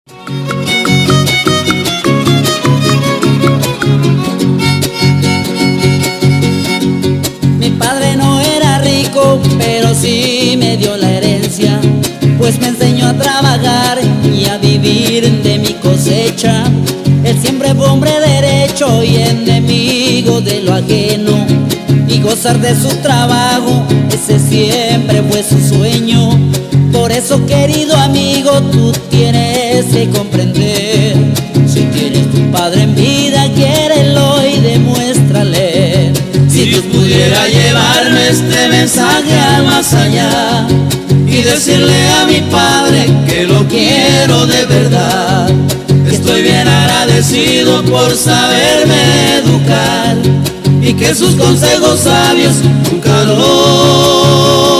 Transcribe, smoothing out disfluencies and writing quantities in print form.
Mi padre no era rico, pero sí me dio la herencia, pues me enseñó a trabajar y a vivir de mi cosecha. Él siempre fue hombre derecho y enemigo de lo ajeno, y gozar de su trabajo, ese siempre fue su sueño. Por eso, querido amigo, tú tienes que comprender: si tienes tu padre en vida, quiérelo y demuéstrale. Si Dios pudiera llevarme este mensaje al más allá y decirle a mi padre que lo quiero de verdad, estoy bien agradecido por saberme educar y que sus consejos sabios nunca lo